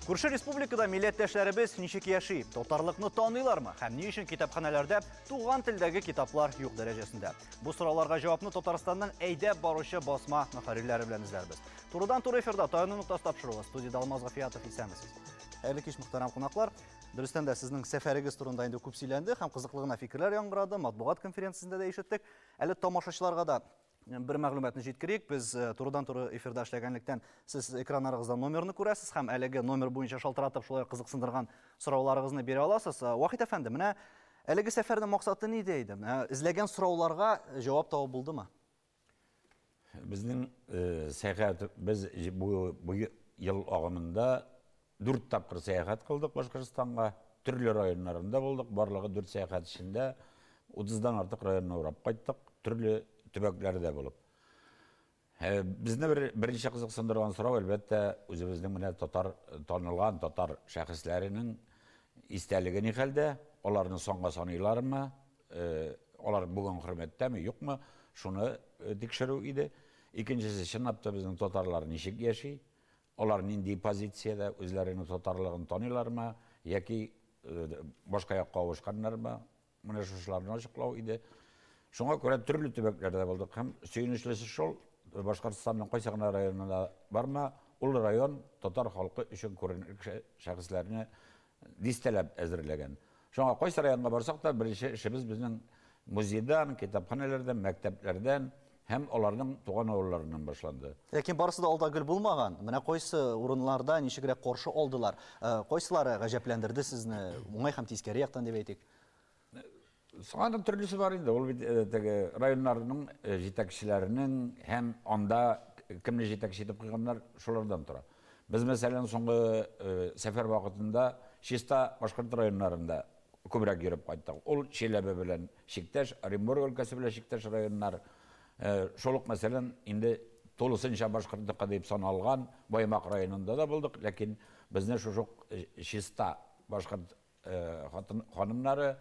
Күрше республикада милләттәшләребез ничек яши, тотарлыкны таныйлармы? Һәм ни өчен китапханәләрдә туган телдәге китаплар юк дәрәҗәсендә? Бу сорауларга җавапны Татарстанның әйдәп баручы басма мөхәррирләре белән эзләрбез. Турыдан-туры эфирда Таяну нуктасы тапшыруы. Студияда Алмаз Гафиятов, исәнмесез. Хәерле кич, мөхтәрәм кунаклар. Дөрестән дә сезнең сәфәрегез турында инде күп сөйләнде һәм кызыклы фикерләр яңгырады. Матбугат конференциясендә дә ишеттек. Әле тамашачыларга да bir мәгълүматны җиткерик. Без турыдан-туры эфирда эшләгәнлектән сез экраннарыгызда номерны күрәсез һәм әлеге номер буенча шалтыратып шулай кызыксындырган сорауларыгызны бирә аласыз. Вахит әфәнде, менә әлеге сәфәрнең максаты нидә иде? Эзләгән сорауларга җавап табып булдымы? Безнең сәяхәт, без бу ел агымында 4 тапкыр сәяхәт кылдык Башкортстанга. Төрле районнарында булдык. Барлыгы 4 сәяхәт эчендә 30дан артык районны урап кайттык. Төрле төбәкләрдә булып. Безне беренче кызыксындырган сорау әлбәттә үзебезнең менә танылган татар шәхесләренең истәлеге ни хәлдә, аларны соңга саныйлармы, алар бүген хөрмәттәме, юкмы, шуны тикшерү иде. Икенчесе, чынлап та безнең татарлар ничек яши, алар нинди позициядә үзләренең татарлыгын таныйлармы, яки башка якка авышканнармы, менә шуларны ачыклау иде. Шуңа күрә төрле төбәкләрдә булдык һәм сөйнечлесе шул, Башкортстанның кайсы гына районында барма, ул район татар халкы өчен күренекле шәхесләрне дистәләп әзерләгән. Шуңа кайсы районга барсак та беренче эшебез безнең музейдан, китапханәләрдән, мәктәпләрдән һәм аларның туган авылларыннан башланды. Ләкин барысы да алда гел булмаган. Менә кайсы урыннарда ничегрәк каршы алдылар. Кайсылары гаҗәпләндерде сезне? Уңай һәм тискәре яктан дип әйтик. Соңадан төрлесе бар инде. Ул бит районнарның җитәкчеләренең һәм анда кемне җитәкче итеп куйганнар шулардан тора. Без мәсәлән соңгы сәфәр вакытында Чиста Башкорт районнарында күбрәк йөреп кайттык. Ул Чиләбе белән чиктәш, Оренбург өлкәсе белән чиктәш районнар. Шулык мәсәлән инде тулысынча башкортлыкка дип саналган Баймак районында да булдык, ләкин безне шушы Чиста Башкорт ханымнары,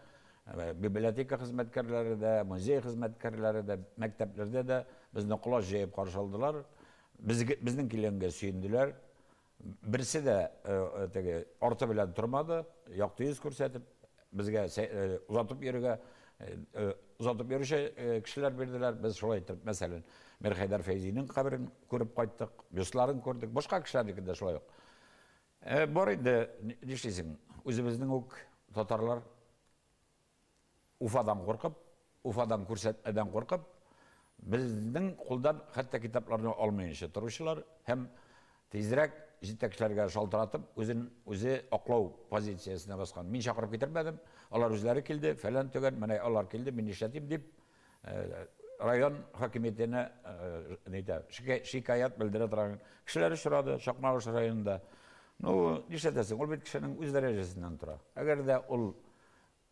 библиотека хезмәткәрләре дә, музей хезмәткәрләре дә, мәктәпләрдә дә безне кулаш җыеп каршы алдылар. Безнең килгәнгә сөенделәр. Берсе дә арты белән тормады, якты йөз күрсәтеп, безгә узатып йөрүче кешеләр бирделәр. Без шулай итеп, мәсәлән, Мирхәйдәр Фәйзинең каберен күреп кайттык, бюстларын күрдек, башка кешеләрнеке дә шулай ук. Бар инде, нишлисең, үзебезнең үк татарлар Уфадан куркып, Уфадан күрсәтмәдән куркып, безнең кулдан хәтта китапларны алмаенча торучылар һәм тизрәк җитәкчеләргә шалтыратып, үзе аклау позициясенә баскан. Мин чакырып китермәдем, алар үзләре килде, фәлән төгән, менә алар килде, мин нишләтим дип, район хакимиятенә шикаят белдерә торган кешеләр очрады Чакмагыш районында. Ну, нишләтәсең, ул бит кешенең үз дәрәҗәсеннән тора. Әгәр дә ул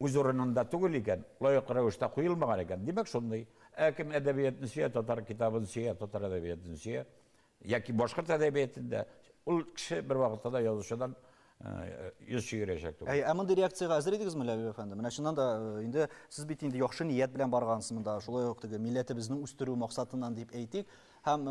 үз урынында түгел икән, лаек рәвештә куелмаган икән, димәк шундый. Кем әдәбиятны сөя, татар китабын сөя, татар әдәбиятын сөя, яки башкорт әдәбиятында, ул кеше бер вакытта да язучыдан йөз чигерәчәк түгел. Ә мондый реакциягә әзер идегезме, Ләбиб әфәнде? Менә шуннан да инде сез бит инде яхшы ният белән баргансыз монда, шулай ук милләтебезне үстерү максатыннан дип әйтик. Һәм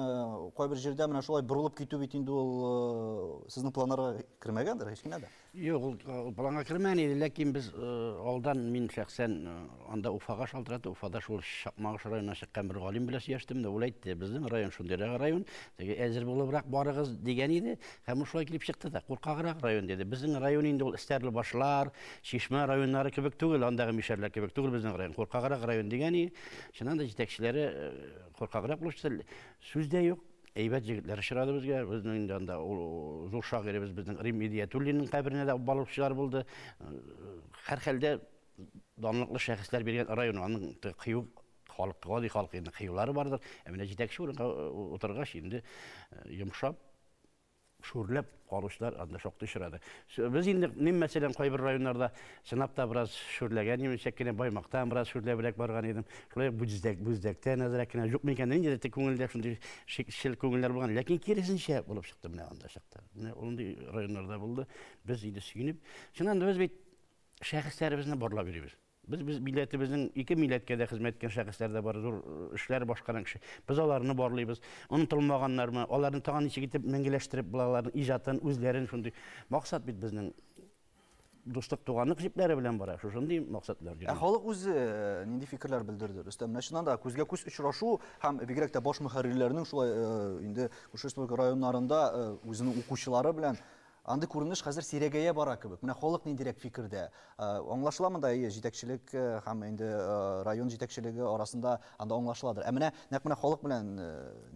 кайбер җирдә менә шулай бурылып китү бит инде ул сезнең планнарга кирмәгәндер, һеч кенә дә. Юк, ул планга кирмәгән иде, ләкин без алдан мин шәхсән анда Уфага шалтыраты, Уфада шул Чакмагыш районына чыккан бер галим белән сөйләштем дә, ул әйтте, безнең район шундый район, әзер булыбрак барыгыз дигән иде, һәм шулай килеп чыкты да, куркаграк район диде. Безнең район инде ул Истәрле башлар, Чишмә районнары кебек түгел, андагы мишәрләр кебек түгел безнең район, куркаграк район дигән иде. Шуннан да җитәкчеләре куркаграк булышты. Сүз дә юк. Әйбәт җегетләр очрады безгә. Безнең инде анда ул зур шагыйребез безнең Рим Идиятуллинның каберенә дә балыкчылар булды. Һәр хәлдә данлыклы шәхесләр биргән район, аның кыю халык, гади халык инде кыюлары бардыр. Менә җитәкче урынга утыргач инде йомшап шүрләп калучылар анда шактый очрады. Без инде мин мәсәлән кайбер районнарда сынап та бераз шүрләгән идем, чәккенә Баймактан бераз шүрләбрәк барган идем. Шулай Бүздәктән әзрәк кенә юк микән инде күңелдә шундый шикшел күңелләр булган. Ләкин киресенчә булып чыкты менә анда чакта. Менә ул районнарда булды. Без инде сөенеп, шуннан да без бит шәхесләребезне барлап йөрибез. Biz милләтебезнең ике милләткә дә хезмәт иткән шәхесләр дә бар, зур эшләр башкарган кеше. Без аларны барлыйбыз. Онытылмаганнармы, аларны тагын ничек итеп мәңгеләштереп булаларның иҗатын, үзләрен шундый максат бит безнең дуслык туганлык җипләре белән бара. Шундый максатлар җир. Халык үзе нинди фикерләр белдерде? Рөстәм, менә шуннан да күзгә күз очрашу һәм бигрәк тә баш мөхәррирләрнең шулай инде Республика районнарында үзенең укучылары белән андый күренеш хәзер сирәгәя бара кебек. Менә халык ниндирәк фикердә? Аңлашыламы да җитәкчелек һәм инде район җитәкчелеге арасында анда аңлашыладыр. Менә нәкъ менә халык белән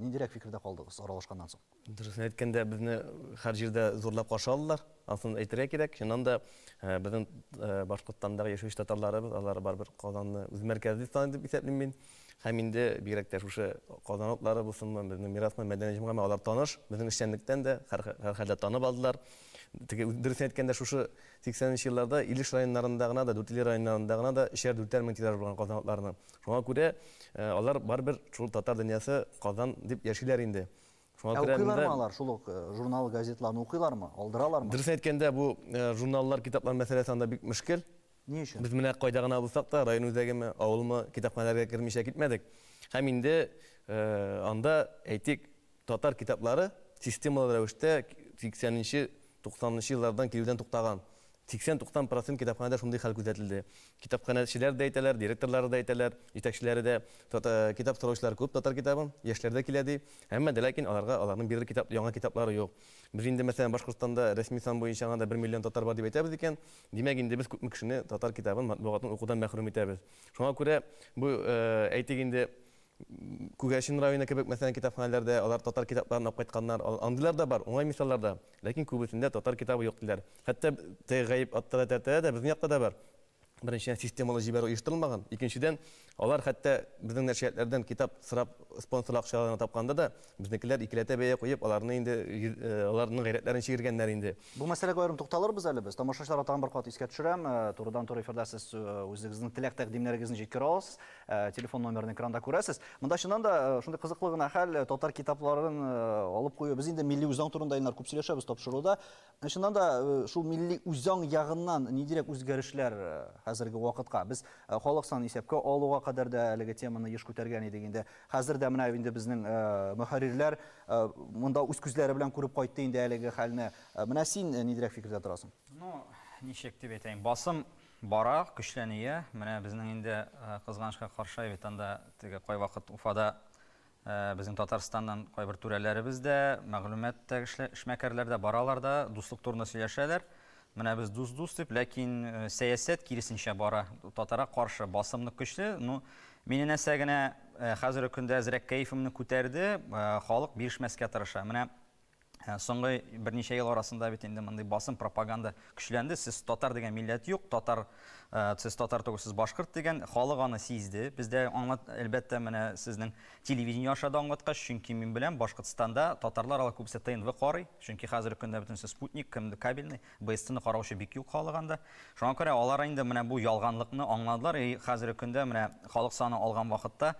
ниндирәк фикердә калдыгыз аралашканнан соң? Дөресен әйткәндә, безне һәр җирдә зурлап каршы алдылар. Аслында әйтергә кирәк. Шуннан да безнең Башкортстандагы яшәүче татарларыбыз, алар барбер Казанны үз мәркәзе дип исәплим мин. Һәм инде бигрәк тә шушы Казанлыклары булсынмы, безнең мирасмы, мәдәни җәмгыятьме, алар таныш. Безнең эшчәнлектән дә һәр хәлдә танып алдылар. Дөресен әйткәндә, шушы 80нче елларда Илеш районнарында гына да, Дүртөйле районнарында гына да 3-4 мең тираж булган казанлыкларның. Шуңа күрә алар барбер шул татар дөньясы Казан дип яшиләр инде. Шуңа күрә укыйлармы алар шул ук журнал, газетларны укыйлармы, алдыралармы? Дөресен әйткәндә, бу журналлар, китаплар мәсьәләсе анда бик мөшкел. Ни өчен? Biz менә кайда гына булсак та, район үзәгеме, авылмы, китапханәләргә кермичә китмәдек. Һәм инде анда әйтик, татар китаплары системалы рәвештә 80нче, 90нчы еллардан килүдән туктаган. 80-90% китапханәдә шундый хәл күзәтелде. Китапханәчеләр дә әйтәләр, директорлары да әйтәләр, җитәкчеләре дә, китап сораучылар күп татар китабын, яшьләрдә килә ди. Әмма ләкин аларның бирер китап, яңа китаплары юк. Без инде мәсәлән Башкортстанда рәсми сан буенча анда 1 миллион татар бар дип әйтәбез икән. Димәк инде без күпме кешене татар китабын, матбугатын укудан мәхрүм итәбез. Шуңа күрә бу әйтик инде Күгәшин районы кебек мәсәлән китапханәләрдә алар татар китапларын алып кайтканнар, андыйлар да бар, уңай мисаллар да. Ләкин күбесендә татар китабы юк диләр. Хәтта гаип аттыра да безнең якта да бар. Беренчедән системалы җибәрү оештырылмаган. Икенчедән алар хәтта безнең нәшриятләрдән китап сорап спонсор акчаларын тапканда да безнекеләр икеләтә бәя куеп, аларны инде аларның гайрәтләрен чигергәннәр инде. Бу мәсьәләгә аерым тукталырбыз әле без. Тамашачылар тагын бер кат искә төшерәм. Турыдан-туры эфирдә сез үзегезнең теләк тәкъдимнәрегезне җиткерә аласыз. Телефон номерын экранда күрәсез. Монда чыннан да шундый кызыклы гына хәл, татар китапларын алып кую. Без инде милли үзаң турында инде күп сөйләшәбез тапшыруда. Чыннан да шул милли үзаң ягыннан ниндирәк үзгәрешләр хәзерге вакытка без халык сан исәпкә алуга кадәр да әлеге теманы еш күтәргән идек инде. Хәзер дә менә инде безнең мөхәррирләр монда үз күзләре белән күреп кайтты инде әлеге хәлне. Менә син ниндирәк фикердә торасың? Ничек дип әйтәйин, басым бара, көчләнә. Менә безнең инде кызганычка каршы бит анда теге кай вакыт Уфада безнең Татарстаннан кайбер түрәләребез дә, мәгълүмат эшмәкәрләр дә баралар да, дуслык турында сөйләшәләр. Менә без дус дип, ләкин сәясәт киресенчә бара. Татарга каршы басымны көчле. Мине нәрсә генә хәзерге көндә әзрәк кайфымны күтәрде, халык бирешмәскә тырыша. Менә соңгы берничә ел арасында бит инде мондый басым пропаганда көчләнде. Сез татар дигән милләт юк, сез татар түгел, сез башкорт дигән халык аны сизде. Бездә әлбәттә менә сезнең телевидение ашада аңлаткач, чөнки мин белән Башкортстанда татарлар ала күбесе ТНВ карый, чөнки хәзерге көндә бөтенсе спутник, кемде кабельный, БСТны караучы бик юк халыгында. Шуңа күрә алар инде менә бу ялганлыкны аңладылар. Хәзерге көндә менә халык саны алган вакытта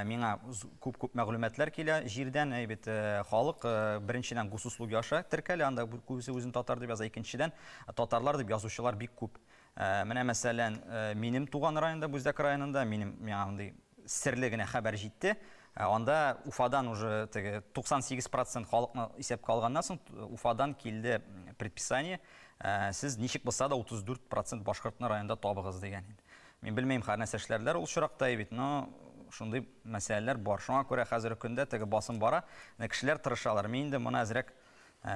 миңа күп мәгълүматлар килә җирдән, бит халык беренчедән гусуслык яша теркәле, анда күбесе үзен татар дип яза, икенчедән татарлар дип язучылар бик күп. Менә мәсәлән, минем туган районда, Бүздәк районында, миңа андый серле генә хәбәр җитте. Анда Уфадан уже 98% халыкны исәпкә алганнан соң Уфадан килде предписание. Сез ничек булса да 34% башкортны районда табыгыз дигән инде. Мин белмәйм, һәр нәрсә эшләрләр ул чиракта бит, но шундый мәсьәләләр бар. Шуңа күрә хәзерге көндә теге басым бара. Кешеләр тырышалар. Мин инде моны әзрәк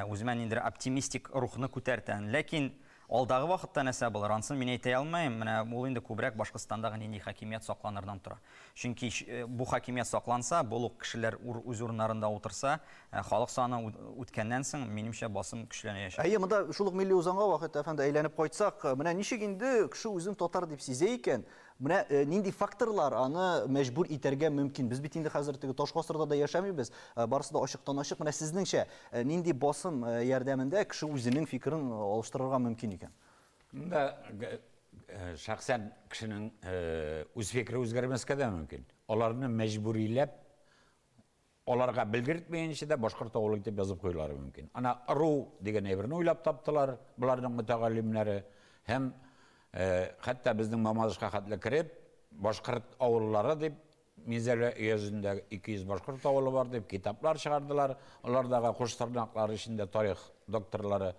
үземә инде оптимистик рухны күтәртәм. Ләкин алдагы вакытта нәрсә булыр, ансын мин әйтә алмыйм. Менә ул инде күбрәк Башкортстандагы нинди хакимият сакланырдан тора. Чөнки бу хакимият сакланса, бу кешеләр үз урыннарында утырса, халык саны үткәннән соң минемчә басым көчләнәчәк. Монда шул ук милли үзаңга вакыт әфәнде әйләнеп кайтсак, менә ничек инде кеше үзен татар дип сизә икән? Менә нинди факторлар аны мәҗбүр итәргә мөмкин? Без бит инде хәзер теге таш гасырда да яшәмибез. Барысы да ачыктан-ачык. Менә сезнеңчә нинди басым ярдәмендә кеше үзенең фикерен алыштырырга мөмкин икән? Монда шәхсән кешенең үз фикере үзгәрмәскә дә мөмкин. Аларны мәҗбүриләп, аларга белгертмәенчә дә башкорт авылы итеп язып куйлары мөмкин. Ана РУ дигән әйберне уйлап таптылар, буларның мутагаллимнәре һәм Hatta bizning Mamazışqa xatla kirib, Boşqırt avullары деп, Mezele yüzünde 200 Boşqırt avulu var деп, kitaplar çıkardılar. Onlardağı kuş tırnakları içinde tarih doktorları.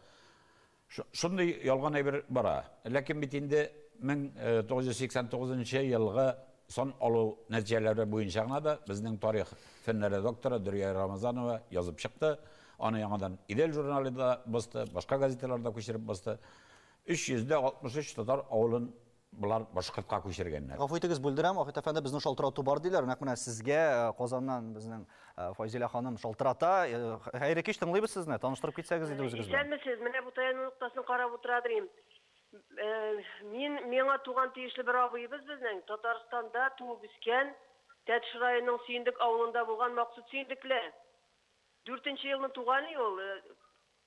Şunday yolgan bir bara. Lakin bitinde 1989 yılғы son olu neticeleri boyunca da bizning tarih fenleri doktoru Dürya Ramazanova yazıp çıktı. Onu yanıdan İdel jurnalida bastı, başka gazetelerde köşirip bastı. 363 tatar avulun bular Boşqırtqa köşirgenler. Гафу итегез, бүлдерәм, Ахит әфәнде, безнең шалтырату бар диләр. Нәкъ менә сезгә Казаннан безнең Файзилә ханым шалтырата. Хәйре кич, тыңлыйбыз сезне. Таныштырып китсәгез иде үзегез белән. Исәнмесез, менә бу таян нуктасын карап утырадырым. Миңа туган тиешле бер абыйыбыз безнең Татарстанда туып үскән, Тәтеш районының Сөйендек авылында булган Максут Сөйендекле. 4-нче елны туган ул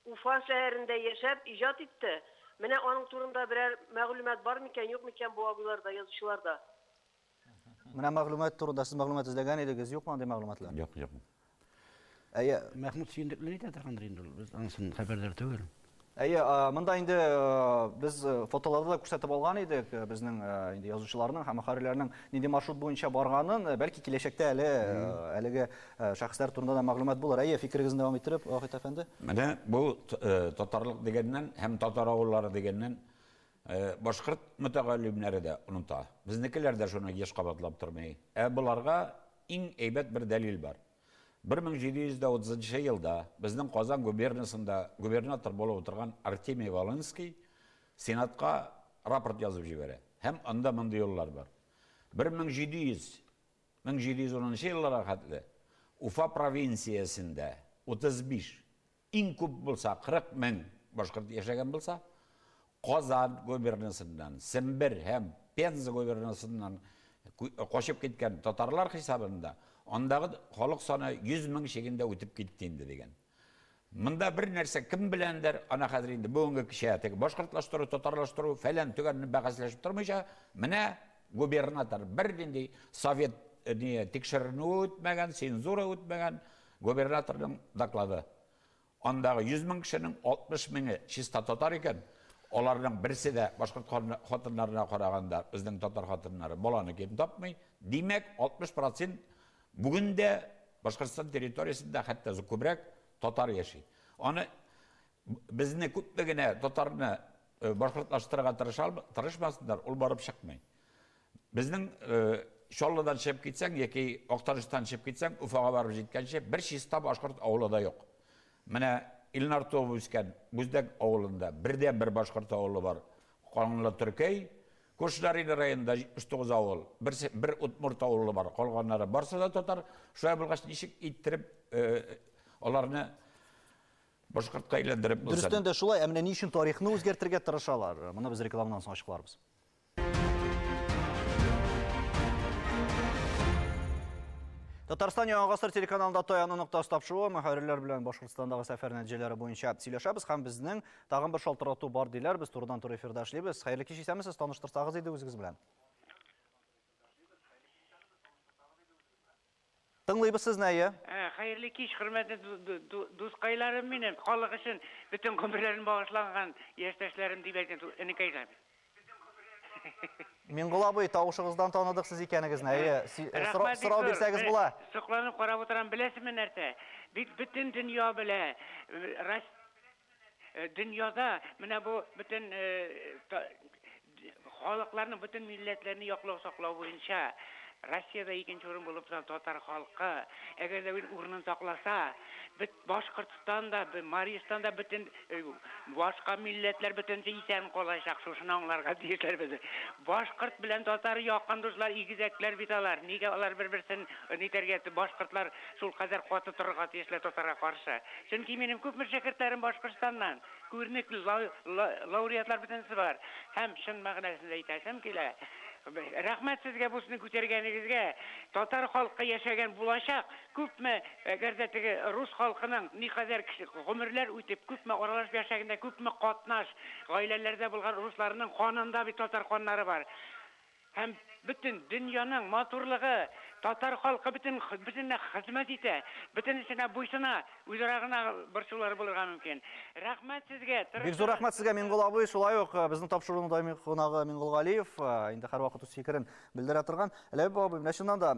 Уфа шәһәрендә яшәп иҗат итте. Менә аның турында берәр мәгълүмат бар микән, юк микән бу абыйларда, язучыларда? Менә мәгълүмат турында сез мәгълүмат эзләгән идегез, юкмы андый мәгълүматлар? Yok. Әйе, Мәхмүд Сөйендекле әйтә торгандыр инде ул. Без анысын хәбәрдар түгел. әйе, монда инде без фотоларда да күрсәтеп алган идек безнең инде язучыларның һәм мөхәррирләрнең нинди маршрут буенча барганын, бәлки киләчәктә әлеге шәхесләр турында да мәгълүмат булыр. Әйе, фикерегезне дәвам иттереп, Ахит әфәнде. Менә бу татарлык дигәннән һәм татар авыллары дигәннән Boşqırt mütəğəllimləri də unuta. Biznikilər də şunu еш qabatlab durmay. Bularga иң әйбәт bir dəlil var. 1730 yılda bizning Qozon guberniyasında gubernator bo'lib o'tirgan Artemiy Volinskiy senatga raport yozib jibere. Hem anda bunday yo'llar bor. 1710 yıllara xatli Ufa provinsiyasında 35 eng ko'p bo'lsa 40 ming Boşqırt yashagan bo'lsa, Qozon guberniyasidan, Simbir hem Penza guberniyasidan qo'shib ketgan tatarlar hisobida ondağı xalq sonu 100 ming şekilde ötüp gittiğinde degen. Mında bir nerse kim bilenler ana hazır indi bugungi kişiyatek boşqırtlaştırı, tatarlaştırı falan tüganını baqaslaşıp durmuşa, mine gubernator birdindi Sovet tekşirini ötmegen, senzura ötmegen gubernatorun dakladı. Ondağı 100 ming kişinin 60 mingi çista tatar iken, onlardan birisi de Boşqırt xatınlarına qaraganda bizning tatar xatınları bolanı kim tapmay, demek 60% bugün de Boşqırtiston territoriyasında hatta ko'proq tatar yaşaydı. Onu bizni ko'pligini tatarni boshqirtlaştırıga tırışmasınlar, ol barıp çıkmayın. Bizning Şolludan çıkıp gitsen, yoki Oqtarishdan çıkıp gitsen, Ufaga barıp jetkençe bir şista Boşqırt avluda yok. Mine İlnar to'g'ib o'sgan Buzdek avulunda birden bir Boşqırt avulu var. Qonunli Türkiy, Ko'shlarina rayonida 79 avul, bir Utmurt avulu var. Qolganlari barsa da tatar, şoya bulgaçni ishik ittirib, ularni Boşqırtqa aylantirib bo'lsa. Dürüstен de şulay, әміне ни үшін тарихны өзгәртергә тырышалар? Мұны біз рекламнан соң ачыкларбыз. Татарстан Яңа Гасыр телеканалында Тояны нокта тапшыруы мөхәррирләр белән Башкортстандагы сәфәр нәтиҗәләре буенча сөйләшәбез һәм безнең тагын бер шалтырату бар диләр. Без турыдан-туры эфирда эшлибез. Хәерле кич исәмсез, таныштырсагыз иде үзегез белән. Тыңлыйбыз сезне, әйе? Хәерле кич, хөрмәтле дускайларым минем, халык өчен бүтән гомерләрен багышланган яшьтәшләрем дип әйткән энекәйләр. Миңгол абый, тавышыгыздан таныдык сез икәнегезне. Әйе, сорау бирсәгез була. Сокланып карап утырам, беләсезме нәрсә? Бүтән дөнья белә. Дөньяда менә бу бүтән халыкларны, бүтән милләтләрне яклау саклау буенча Россияда икенче урын булып торган татар халкы, әгәр дә урынын сакласа, Башкортстанда, Маристанда бүтән башка милләтләр бүтәнчә исән калачак, шушыны аңларга тиешләр без. Башкорт белән татар якын дуслар, игезәкләр бит алар. Нигә алар бер-берсен нитәргә, башкортлар шул кадәр каты торырга тиешләр татарга каршы? Чөнки минем күп мөшәкертләрем Башкортстаннан, күренекле лауреатлар бүтәнсе бар. Һәм чын мәгънәсендә әйтәсем килә. Рәхмәт сезгә бусны күтәргәнегезгә. Татар халкы яшәгән булачак, күпме әгәр дә теге рус халкының никадәр гомерләр үтеп, күпме аралашып яшәгәндә, күпме катнаш гаиләләрдә булган русларның канында бит татар каннары бар. һәм bütün dünyanın матурлыгы, татар халкы bütünне хезмәт итә, bütünесенә буйсына, үз арагына борчулары булырга мөмкин. Рәхмәт сезгә. Бик зур рәхмәт сезгә, Миңгол абый. Шулай ук безнең тапшыруның даими кунагы Миңгол Галиев инде һәрвакыт үз фикерен белдерә торган. Әләб абый, менә шуннан да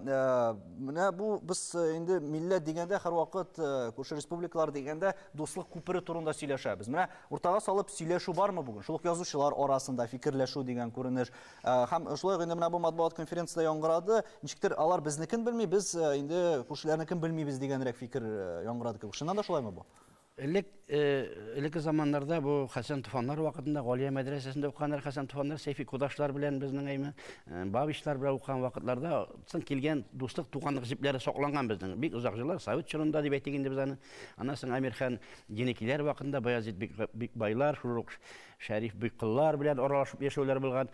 менә бу без инде милләт дигәндә һәрвакыт күрше республикалар дигәндә дуслык күпере турында сөйләшәбез. Менә уртага салып сөйләшү бармы бүген? Шул ук язучылар арасында фикерләшү дигән күренеш. Һәм шулай ук инде менә бу матбугат конференциясында яңгырады. Ничектер алар безнекен белми, без инде күршеләрнекен белмибез дигәнрәк фикер яңгырады. Шуннан да шулаймы бу? Элекке заманнарда бу Хәсән Туфаннар вакытында Галия мәдрәсәсендә укыганнар, Хәсән Туфаннар Сәйфи Кудашлар белән безнең әйме Бабичлар белән укыган вакытларда соң килгән дуслык, туганлык җипләре сакланган безнең. Бик озак еллар Совет чорында дип әйтик инде без аны. Аннан соң Әмирхан Җенекиләр вакытында Баязит бик байлар, шул Шәриф Биккыллар белән аралашып яшәүләр булган.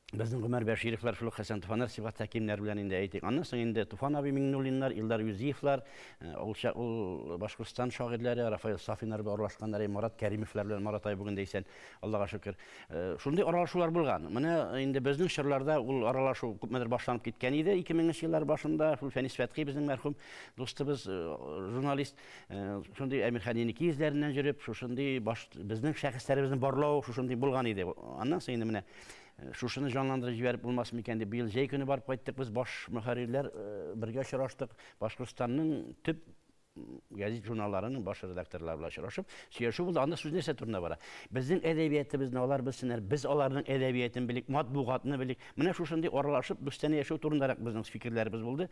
Безнең Гомәр Бәшировлар, шул Хәсән Туфаннар сыйфат хәкимнәр белән инде әйтик. Аннан соң инде Туфан абый Миңнуллиннар, Илдар Юзиевлар, ул Башкортстан шагыйрьләре, Рафаил Сафиннар белән аралашканнар, Марат Кәримовлар белән, Марат ай бүген дәйсән, Аллага шөкер. Шундый аралашулар булган. Менә инде безнең чорларда ул аралашу күпмедер башланып киткән иде. 2000 еллар башында шул Фәнис Фәтхи безнең мәрхүм достыбыз, журналист, шундый Әмирхан Җенекиләр изләреннән җөреп, шундый безнең шәхесләребезне барлау шундый булган иде. Аннан соң инде менә шушыны жанландырып җибәреп булмас микән дип быел җәй көне барып кайттык, без баш мөхәррирләр бергә очраштык. Башкортстанның төп гәзит журналларының баш редакторлары белән очрашып, сөйләшү булды. Анда сүз нәрсә турында бара? Безнең әдәбиятыбызны алар белсеннәр, без аларның әдәбиятын белик, матбугатны белик. Менә шушындый аралашып, бүстәне яшәү турындарак безнең фикерләребез булды.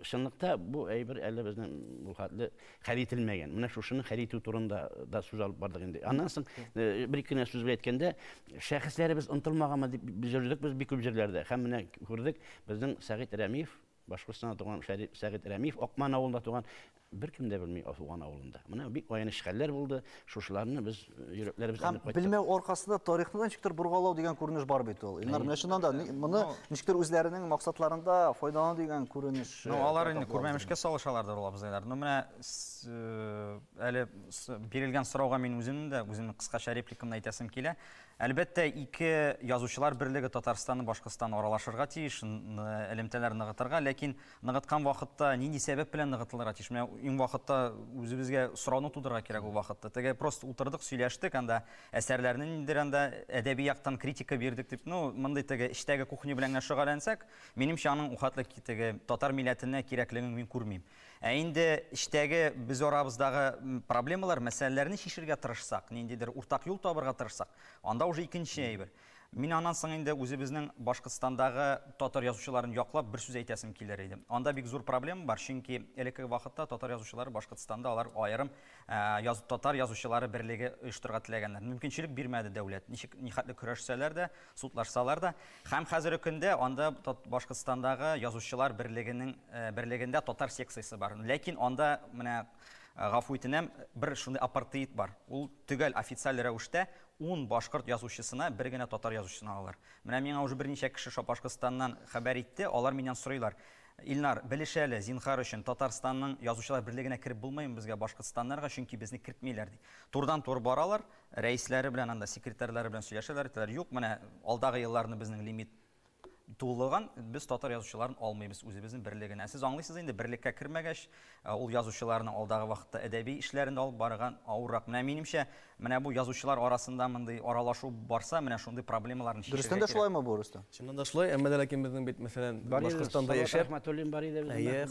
Чынлыкта бу әйбер әле безнең бу хәтле хәл ителмәгән. Менә шушыны хәл итү турында да сүз алып бардык инде. Аннан соң бер-ике генә сүз белән әйткәндә, шәхесләребез онытылмаганмы дип җырлыйдык без бик күп җирләрдә. Һәм менә күрдек, безнең Сәгыйть Рәмиев, Башкортстанда туган Сәгыйть Рәмиев, Акман авылында туган, беркем дә белми туган авылында. Менә бик аяныч хәлләр булды. Шушыларны без йөрәкләребез Һәм белмәү аркасында тарихны ничектер бургалау дигән күренеш бар бит ул. Илнар, менә шуннан да моны ничектер үзләренең максатларында файдалану дигән күренеш. Алар инде күрмәмешкә салышалардыр ул абзайлар. Менә әле бирелгән сорауга мин үземнең кыскача репликамны әйтәсем килә. Әлбәттә, ике язучылар берлеге Татарстанны Башкортстан аралашырга тиеш, элемтәләр ныгытырга, ләкин ныгыткан вакытта нинди сәбәп белән ныгытылырга тиеш? Менә иң вакытта үзебезгә сорауны тудырга кирәк ул вакытта. Теге просто утырдык, сөйләштек, анда әсәрләрне ниндидер анда әдәби яктан критика бирдек дип, мондый теге эштәге кухня белән шөгыльләнсәк, минемчә аның ухатлы теге татар милләтенә кирәклеген мин күрмим. Инде эштәге без арабыздагы проблемалар, мәсьәләләрне чишергә тырышсак, ниндидер уртак юл табырга тырышсак, анда уже икенче әйбер. Мин аннан соң инде үзебезнең Башкортстандагы татар язучыларын яклап бер сүз әйтәсем килер иде. Анда бик зур проблема бар, чөнки элекке вакытта татар язучылары Башкортстанда алар аерым татар язучылары берлеге оештырырга теләгәннәр. Мөмкинчелек бирмәде дәүләт. Нихәтле көрәшсәләр дә, судлашсалар да, һәм хәзерге көндә анда Башкортстандагы язучылар берлегендә татар секциясе бар. Ләкин анда менә гафу итенәм, бер шундый апартеид бар. Ул төгәл официаль рәвештә 10 башкорт язучысына бер генә татар язучысына алалар. Менә миңа уже берничә кеше Башкортстаннан хәбәр итте, алар миннән сорыйлар. Илнар, белеш әле, зинһар өчен Татарстанның язучылар берлегенә кирип булмаймы безгә Башкортстаннарга, чөнки безне кертмиләр ди. Турдан-тур баралар, рәисләре белән, анда секретарьләре белән сөйләшәләр, әйтәләр, юк, менә алдагы елларны безнең лимит тулыган, без татар язучыларын алмыйбыз үзебезнең берлегенә. Сез аңлыйсыз инде, берлеккә кермәгәч, ул язучыларның алдагы вакытта әдәби эшләрендә алып барган авыррак. Менә минемчә, менә бу язучылар арасында мондый аралашу барса, менә шундый проблемаларны чишәргә кирәк. Дөрестән дә шулаймы бу, Рөстәм? Чыннан да шулай, әмма ләкин безнең бит мәсәлән Башкортстанда яшәп,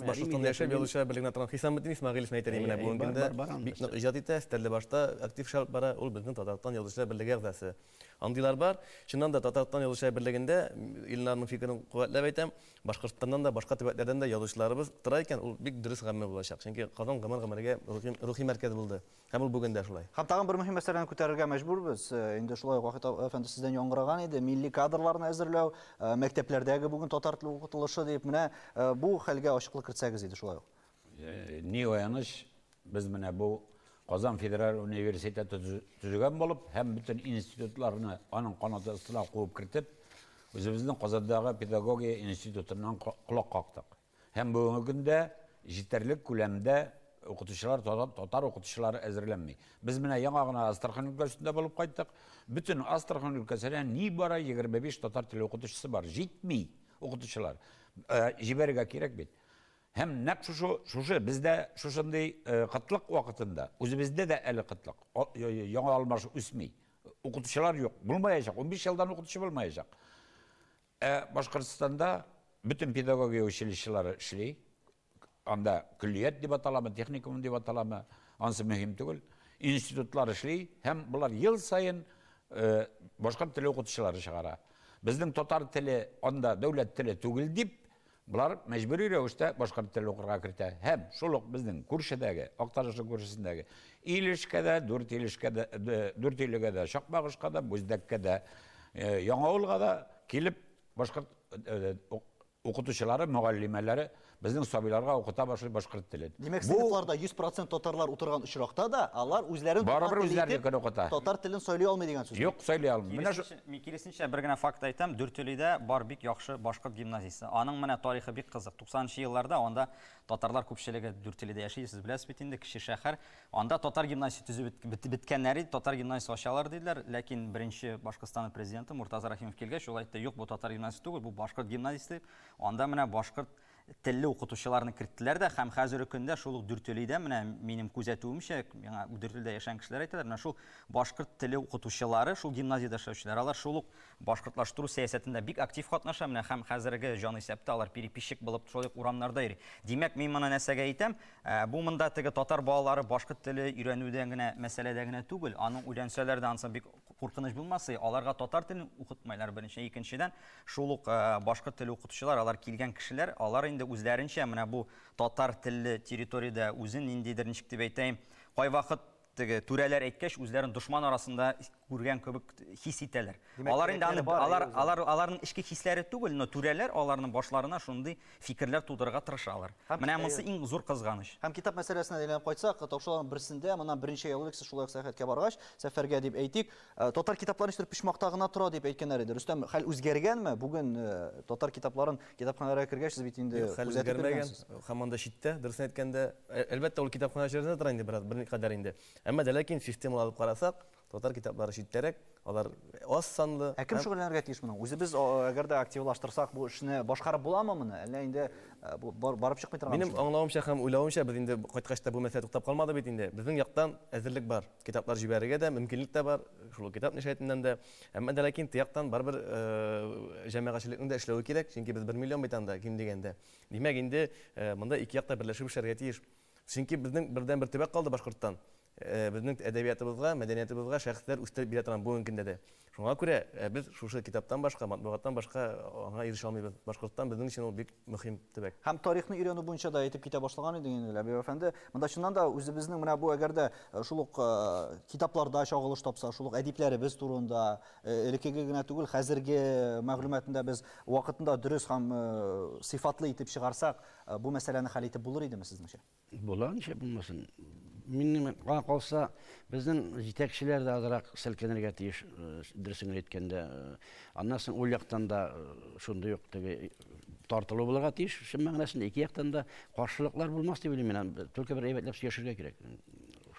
Башкортстанда яшәп язучылар берлегенә торган Хисаметдин Исмәгыйлев әйтәләр, менә бүген көндә бик нык иҗат итә, стәрле башта актив шалып бара, ул безнең Татарстан язучылар берлеге әгъзасы. Андыйлар бар. Чыннан да Татарстан язучылар берлегендә Илнарның фикерен куәтләп әйтәм, Башкортстаннан да башка төбәкләрдән дә язучыларыбыз тора икән, ул бик дөрес гамме булачак. Чөнки Казан гомергә рухи мәркәз булды. Һәм ул бүген дә шулай. Һәм тагын бер мөһим мәсьәләне күтәрергә мәҗбүрбез. Инде шулай Вахит әфәнде сездән яңгыраган иде, милли кадрларны әзерләү, мәктәпләрдәге бүген татар теле укытылышы дип, менә бу хәлгә ачыклык кертсәгез иде шулай ук. Ни аяныч, без менә бу Казан Федераль университеты төзегән булып, һәм бүтән институтларны аның канаты астына куып кертеп, үзебезнең Казандагы педагогия институтыннан колак кактык. Һәм бүгенге көндә җитәрлек күләмдә оқытушылар, татар оқытушылары әзірленмей. Біз міне яңа ғана Астрахан өлкәсендә болып қайттық. Бүтін Астрахан өлкәсенә не бара 25 татар тілі оқытушысы бар. Жетмей оқытушылар. Жіберге керек бет. Hem nәк шушы бізде шушындай қытлық уақытында, өзімізде де әлі қытлық, яңа алмашы үсмей. Оқытушылар жоқ, болмайacak, 15 жылдан оқытушы болмайacak. Башқұртстанда bütün pedagogия училищелары ішлей, анда күллиет деп аталамы, техникум деп аталамы, ансы мөһим түгел, институтлар ішлей, hem бұлар ел сайын башқұрт тілі оқытушылары шығара. Біздің татар тілі, анда дәулет тілі түгел деп, бұлар мәжбүри рәвештә башқұрт тілі оқырға кірті. Hem шулық біздің күршедегі, Ақтарышы күршесіндегі, Илішкәді, Дүртейлігеді, Шақпағышқада, Бұздәккәді, Яңауылға да келіп башқұрт оқытушылары, мұғалимелері біздің сабиларға оқыта башлый башқұрт тілін. Демек, сыныпларда 100% татарлар отырған ұшырақта да, алар өзлерін татар тілін сөйлей алмай деген сөз. Жоқ, сөйлей алмай. Кересінше бір генә факт айтам, Дүртөйледә бар бик яхшы башқұрт гимназиясы. Аның менә тарихы бик қызық. 90-нчы елларда анда татарлар күпчелеге Дүртөйледә яши, сез беләсез бит инде, кече шәһәр. Анда татар гимназиясы төзеп биткәннәре татар гимназиясы ачалар диделәр, ләкин беренче Башкортстан президенты Муртаза Рахимов килгәч, ул әйтте, юк, бу татар гимназиясы түгел, бу башкорт гимназиясы. Анда менә башкорт телле укытучыларны керттеләр дә, һәм хәзерге көндә шул ук Дүртөйледә менә минем күзәтүемчә, яңа Дүртөйледә яшәгән кешеләр әйтәләр, менә шул башкорт телле укытучылары, шул гимназиядә эшләүчеләр, алар шул ук башкортлаштыру сәясәтендә бик актив катнаша, менә һәм хәзерге җан исәптә алар переписчик булып шул ук урамнарда йөри. Димәк, мин моны нәрсәгә әйтәм, бу монда теге татар балалары башкорт теле өйрәнүдән генә мәсьәләдә генә түгел, аның өйрәнсәләр дә ансы бик куркыныч булмасы, аларга татар телен укытмайлар беренче, икенчедән шул ук башкорт теле укытучылар, алар килгән кешеләр, алар инде үзләренчә менә бу татар телле территориядә үзен ниндидер ничек дип әйтәм, кайвакыт теге түрәләр әйткәч, үзләрен дошман арасында күргән кебек хис итәләр. Алар инде аларның ички хисләре түгел, но түрәләр аларның башларына шундый фикерләр тудырырга тырышалар. Менә монысы иң зур кызганыч. Һәм китап мәсьәләсенә әйләнеп кайтсак, тапшырылган берсендә, моннан беренче ел элек шулай сәяхәткә баргач, сәфәргә дип әйтик, татар китапларын иштер пишмакта гына тора дип әйткәннәр иде. Рөстәм, хәл үзгәргәнме? Бүген татар китапларын китапханәләргә кергәч, сез бит инде күзәтеп биргәнсез. Һәм анда читтә, дөресен әйткәндә, әлбәттә ул китапханәчеләрдә тора инде бер кадәр инде. Әмма дә ләкин системалы алып карасак, татар китаплары читтәрәк, алар аз санлы. Кем шөгыльләнергә тиеш моның? Үзебез әгәр дә активлаштырсак, бу эшне башкарып буламы моны? Әллә инде барып чыкмый торган? Минем аңлавымча һәм уйлавымча, без инде кайткачта бу мәсьәлә туктап калмады бит инде. Безнең яктан әзерлек бар. Китаплар җибәрергә дә мөмкинлек тә бар. Шул китап нишәйтеннән дә. Әмма дә ләкин тияктан барбер җәмәгатьчелекне дә эшләү кирәк, чөнки без 1 миллион бит анда ким дигәндә. Димәк инде монда ике якта берләшеп эшләргә тиеш. Чөнки безнең бердән бер төбәк калды Башкорттан. Безнең әдәбиятыбызга, мәдәниятыбызга шәхесләр үстереп бирә торган бүгенге көндә дә. Шуңа күрә без шушы китаптан башка, матбугаттан башка аңа ирешә алмыйбыз. Башкорттан безнең өчен ул бик мөһим төбәк. Һәм тарихны өйрәнү буенча да әйтеп китә башлаган иде инде Ләбиб әфәнде. Монда чыннан да үзебезнең менә бу әгәр дә шул ук китапларда чагылыш тапса, шул ук әдипләребез турында, элекеге генә түгел, хәзерге мәгълүматында без вакытында дөрес һәм сыйфатлы итеп чыгарсак, бу мәсьәләне хәл итеп булыр идеме сезнеңчә? Була, ничә булмасын. Минем калса, безнең җитәкчеләр дә азрак селкенергә тиеш, дөресен әйткәндә. Аннан соң ул яктан да шундый ук теге тартылу булырга тиеш, шул мәгънәсендә ике яктан да каршылыклар булмас дип уйлыйм мин. Только бер әйбәтләп сөйләшергә кирәк.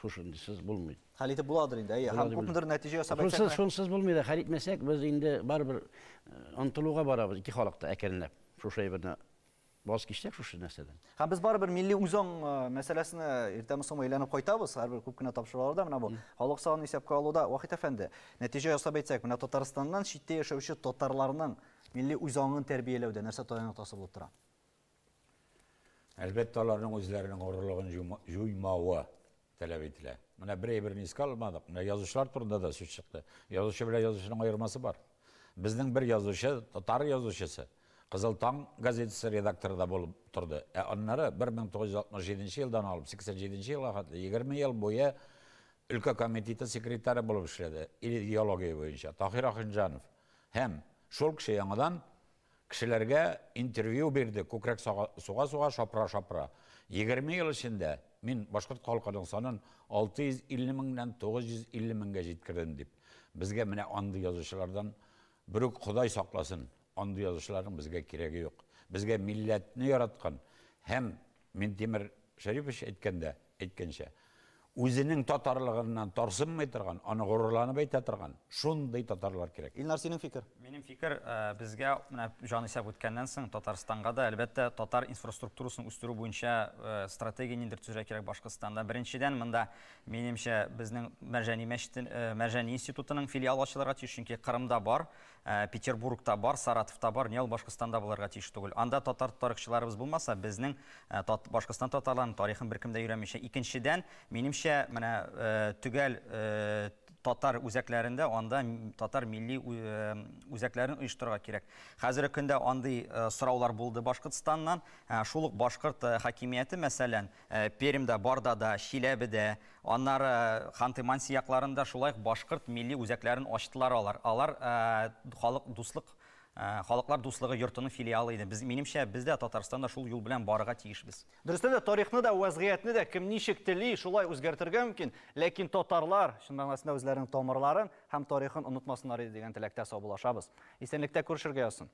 Шушындыйсыз булмый. Хәл итеп буладыр инде. Һәм күпмедер нәтиҗә ясап әйтсәк. Шунсыз булмый да, хәл итмәсәк, без инде барбер антылуга барабыз ике халыкта әкренләп. Шушы әйберне баз кичтек шушы нәрсәдән. Һәм без барыбер милли үзаң мәсьәләсенә иртәме соңмы әйләнеп кайтабыз. Һәрбер күп кенә тапшыруларда менә бу халык санын исәпкә алуда Вахит әфәнде. Нәтиҗә ясап әйтсәк, менә Татарстаннан читтә яшәүче татарларның милли үзаңын тәрбияләүдә нәрсә таяк тасып булып тора? Әлбәттә аларның үзләренең горурлыгын җуймавы таләп ителә. Менә берәйберне искә алмадык. Менә язучылар турында да сүз чыкты. Язучы белән язучының аермасы бар. Безнең бер язучы, татар язучысы, Кызыл таң газетасы редакторы булып торды. Аннары 1967 елдан алып 87 елга хәтле 20 ел буе өлкә комитеты секретаре булып эшләде. Идеология буенча Тахир Ахынҗанов. Һәм шул кеше яңадан кешеләргә интервью бирде. Күкрәк суга шапра. 20 ел эчендә мин башкорт халкының санын 650 меңнән 950 меңгә җиткердем дип. Безгә менә андый язучылардан бер Ходай сакласын. Андый язучыларның безгә кирәге юк. Безгә милләтне яраткан һәм Минтимер Шәрипович әйткәндә, әйткәнчә. Үзенең татарлыгыннан тарсынмый торган, аны горурланып әйтә торган, шундый татарлар кирәк. Илнар, синең фикер? Минем фикер, безгә менә җанисәп үткәннән соң Татарстанга да әлбәттә татар инфраструктурасын үстерү буенча стратегия ниндер төзергә кирәк Башкортстанда. Беренчедән, монда минемчә безнең Мәрҗани институтының филиал ачылырга тиеш, чөнки Кырымда бар, Петербургта бар, Саратовта бар, ниһәл Башкортстанда булырга тиеш түгел. Анда татар тарихчыларыбыз булмаса, безнең Башкортстан татарларының тарихын беркем дә өйрәнмичә. Икенчедән, минемчә менә төгәл татар үзәкләрендә анда татар милли үзәкләрен оештырырга кирәк. Хәзерге көндә андый сораулар булды Башкортстаннан. Шул ук башкорт хакимияте, мәсәлән, Пермдә, Бардада, Чиләбедә, аннары Ханты-Манси якларында шулай башкорт милли үзәкләрен ачтылар алар. Алар халыклар дуслыгы йортының филиалы иде. Минемчә, без дә Татарстанда шул юл белән барырга тиешбез. Дөрестән дә тарихны да, вазгыятны да кем ничек тели, шулай үзгәртергә мөмкин. Ләкин татарлар чын мәгънәсендә үзләренең тамырларын һәм тарихын онытмасыннар дигән теләктә саубуллашабыз. Исәнлектә күрешергә язсын.